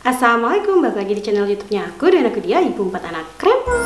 Assalamualaikum, balik lagi di channel YouTube-nya aku dan aku dia, ibu 4 anak krempel.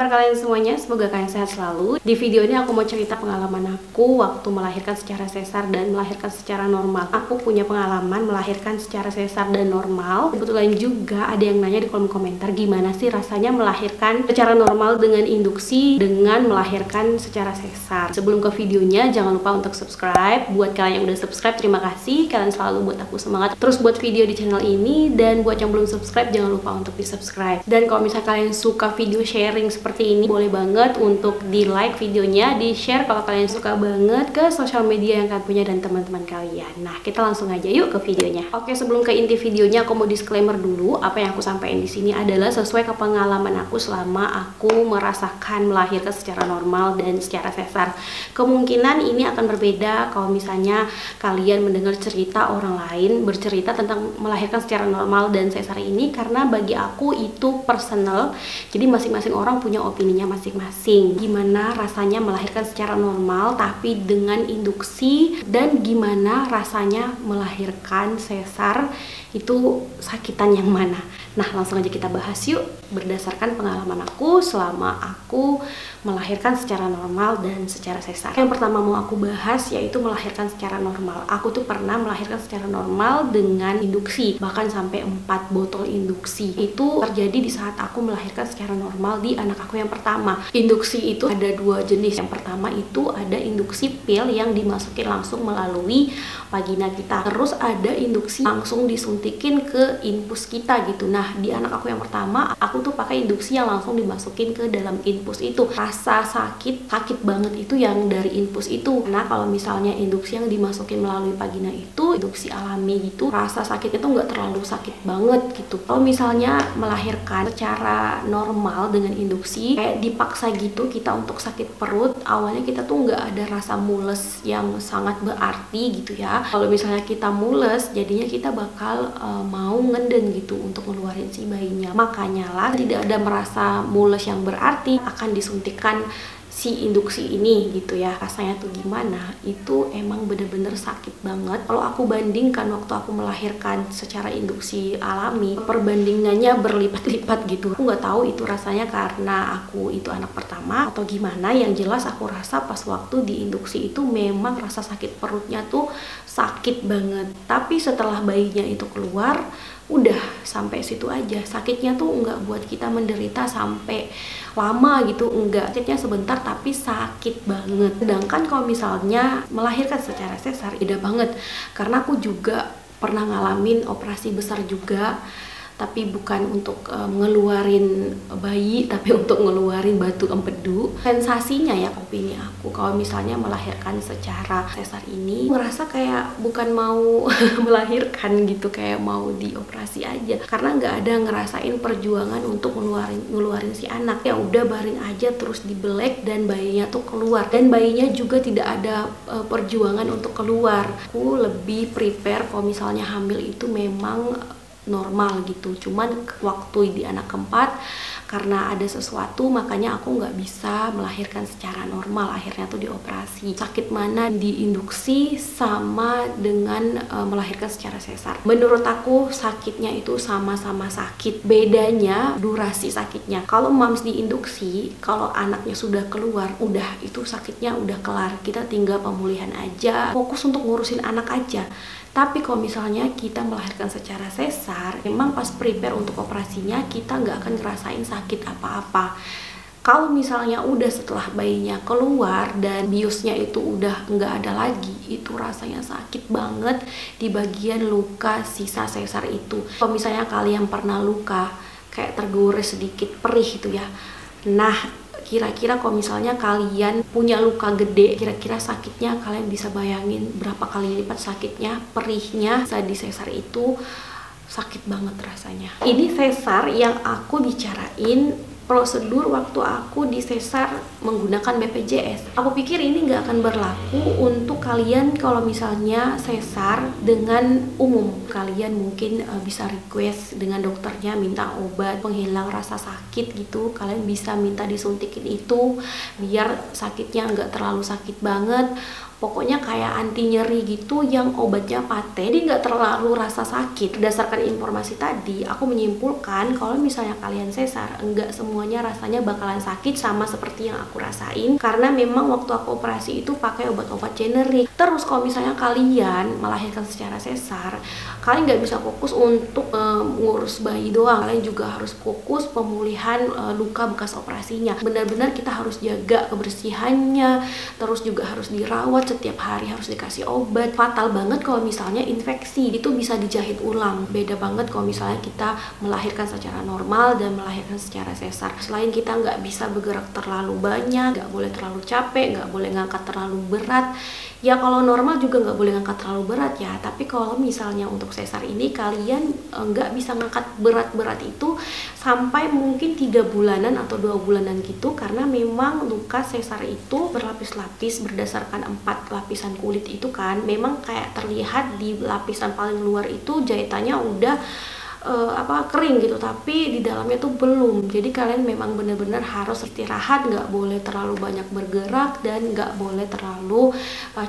Kalian semuanya, semoga kalian sehat selalu. Di video ini aku mau cerita pengalaman aku waktu melahirkan secara sesar dan melahirkan secara normal. Aku punya pengalaman melahirkan secara sesar dan normal. Kebetulan juga ada yang nanya di kolom komentar, gimana sih rasanya melahirkan secara normal dengan induksi dengan melahirkan secara sesar. Sebelum ke videonya, jangan lupa untuk subscribe. Buat kalian yang udah subscribe, terima kasih. Kalian selalu buat aku semangat terus buat video di channel ini. Dan buat yang belum subscribe, jangan lupa untuk di subscribe. Dan kalau misalnya kalian suka video sharing seperti ini, boleh banget untuk di like videonya, di share kalau kalian suka banget ke sosial media yang kalian punya dan teman-teman kalian. Nah, kita langsung aja yuk ke videonya. Oke, sebelum ke inti videonya, aku mau disclaimer dulu. Apa yang aku sampaikan di sini adalah sesuai ke pengalaman aku selama aku merasakan melahirkan secara normal dan secara sesar. Kemungkinan ini akan berbeda kalau misalnya kalian mendengar cerita orang lain bercerita tentang melahirkan secara normal dan sesar ini, karena bagi aku itu personal. Jadi masing-masing orang punya opininya masing-masing. Gimana rasanya melahirkan secara normal tapi dengan induksi, dan gimana rasanya melahirkan sesar, itu sakitan yang mana. Nah, langsung aja kita bahas yuk berdasarkan pengalaman aku selama aku melahirkan secara normal dan secara sesar. Yang pertama mau aku bahas yaitu melahirkan secara normal. Aku tuh pernah melahirkan secara normal dengan induksi, bahkan sampai 4 botol induksi. Itu terjadi di saat aku melahirkan secara normal di anak aku yang pertama. Induksi itu ada 2 jenis. Yang pertama itu ada induksi pil yang dimasukin langsung melalui vagina kita. Terus ada induksi langsung disuntikin ke infus kita gitu. Nah, di anak aku yang pertama, aku tuh pakai induksi yang langsung dimasukin ke dalam infus itu. Rasa sakit banget itu yang dari infus itu. Nah, kalau misalnya induksi yang dimasukin melalui vagina itu induksi alami gitu, rasa sakitnya tuh nggak terlalu sakit banget gitu. Kalau misalnya melahirkan secara normal dengan induksi, kayak dipaksa gitu kita untuk sakit perut, awalnya kita tuh nggak ada rasa mules yang sangat berarti gitu ya. Kalau misalnya kita mules, jadinya kita bakal mau ngeden gitu untuk ngeluarin si bayinya. Makanya lah tidak ada merasa mules yang berarti akan disuntikkan si induksi ini gitu ya. Rasanya tuh gimana? Itu emang bener-bener sakit banget. Kalau aku bandingkan waktu aku melahirkan secara induksi alami, perbandingannya berlipat-lipat gitu. Aku nggak tahu itu rasanya karena aku itu anak pertama atau gimana. Yang jelas aku rasa pas waktu di induksi itu memang rasa sakit perutnya tuh sakit banget. Tapi setelah bayinya itu keluar, udah sampai situ aja. Sakitnya tuh nggak buat kita menderita sampai lama gitu, enggak. Sakitnya sebentar tapi sakit banget. Sedangkan kalau misalnya melahirkan secara sesar, beda banget. Karena aku juga pernah ngalamin operasi besar juga, tapi bukan untuk ngeluarin bayi, tapi untuk ngeluarin batu empedu. Sensasinya ya, opini aku, kalau misalnya melahirkan secara sesar ini, ngerasa kayak bukan mau melahirkan gitu, kayak mau dioperasi aja. Karena nggak ada ngerasain perjuangan untuk ngeluarin si anak. Ya udah, baring aja terus dibelek dan bayinya tuh keluar. Dan bayinya juga tidak ada perjuangan untuk keluar. Aku lebih prepare kalau misalnya hamil itu memang normal gitu. Cuman waktu di anak keempat, karena ada sesuatu, makanya aku nggak bisa melahirkan secara normal. Akhirnya tuh dioperasi. Sakit mana di induksi sama dengan melahirkan secara sesar? Menurut aku sakitnya itu sama-sama sakit. Bedanya durasi sakitnya. Kalau mams di induksi, kalau anaknya sudah keluar, udah itu sakitnya udah kelar. Kita tinggal pemulihan aja, fokus untuk ngurusin anak aja. Tapi kalau misalnya kita melahirkan secara sesar, memang pas prepare untuk operasinya kita nggak akan ngerasain sakit apa-apa. Kalau misalnya udah setelah bayinya keluar dan biusnya itu udah nggak ada lagi, itu rasanya sakit banget di bagian luka sisa sesar itu. Kalau misalnya kalian pernah luka kayak tergores sedikit, perih itu ya. Nah, kira-kira kalau misalnya kalian punya luka gede, kira-kira sakitnya kalian bisa bayangin berapa kali lipat sakitnya, perihnya. Saat di sesar itu sakit banget rasanya. Ini sesar yang aku bicarain prosedur waktu aku disesar menggunakan BPJS. Aku pikir ini nggak akan berlaku untuk kalian kalau misalnya sesar dengan umum. Kalian mungkin bisa request dengan dokternya minta obat penghilang rasa sakit gitu. Kalian bisa minta disuntikin itu biar sakitnya nggak terlalu sakit banget. Pokoknya kayak anti nyeri gitu yang obatnya pate, jadi nggak terlalu rasa sakit. Berdasarkan informasi tadi, aku menyimpulkan kalau misalnya kalian sesar, enggak semuanya rasanya bakalan sakit sama seperti yang aku rasain. Karena memang waktu aku operasi itu pakai obat-obat generik. Terus kalau misalnya kalian melahirkan secara sesar, kalian nggak bisa fokus untuk ngurus bayi doang. Kalian juga harus fokus pemulihan luka bekas operasinya. Benar-benar kita harus jaga kebersihannya, terus juga harus dirawat setiap hari, harus dikasih obat. Fatal banget kalau misalnya infeksi, itu bisa dijahit ulang. Beda banget kalau misalnya kita melahirkan secara normal dan melahirkan secara sesar. Selain kita nggak bisa bergerak terlalu banyak, nggak boleh terlalu capek, nggak boleh ngangkat terlalu berat. Ya kalau normal juga nggak boleh ngangkat terlalu berat ya, tapi kalau misalnya untuk sesar ini kalian nggak bisa ngangkat berat-berat itu sampai mungkin 3 bulanan atau 2 bulanan gitu, karena memang luka sesar itu berlapis-lapis berdasarkan 4 lapisan kulit itu kan. Memang kayak terlihat di lapisan paling luar itu jahitannya udah kering gitu, tapi di dalamnya tuh belum. Jadi kalian memang benar-benar harus istirahat, nggak boleh terlalu banyak bergerak dan nggak boleh terlalu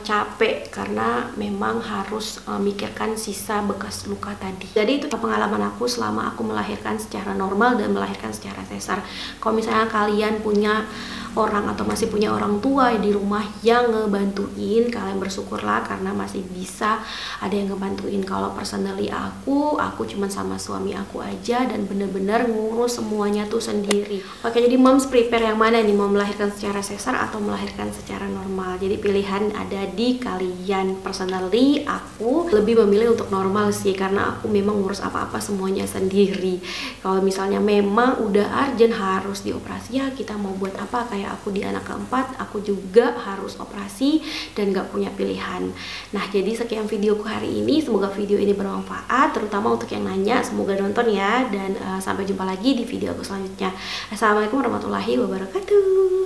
capek, karena memang harus mikirkan sisa bekas luka tadi. Jadi itu pengalaman aku selama aku melahirkan secara normal dan melahirkan secara sesar. Kalau misalnya kalian punya orang atau masih punya orang tua di rumah yang ngebantuin, kalian bersyukurlah karena masih bisa ada yang ngebantuin. Kalau personally aku cuman sama suami aku aja dan bener-bener ngurus semuanya tuh sendiri. Oke, jadi moms prepare yang mana nih, mau melahirkan secara sesar atau melahirkan secara normal? Jadi pilihan ada di kalian. Personally aku lebih memilih untuk normal sih, karena aku memang ngurus apa-apa semuanya sendiri. Kalau misalnya memang udah urgent harus dioperasi, ya kita mau buat apa. Kayak aku di anak keempat, aku juga harus operasi dan gak punya pilihan. Nah, jadi sekian videoku hari ini. Semoga video ini bermanfaat, terutama untuk yang nanya. Semoga nonton ya, dan sampai jumpa lagi di video aku selanjutnya. Assalamualaikum warahmatullahi wabarakatuh.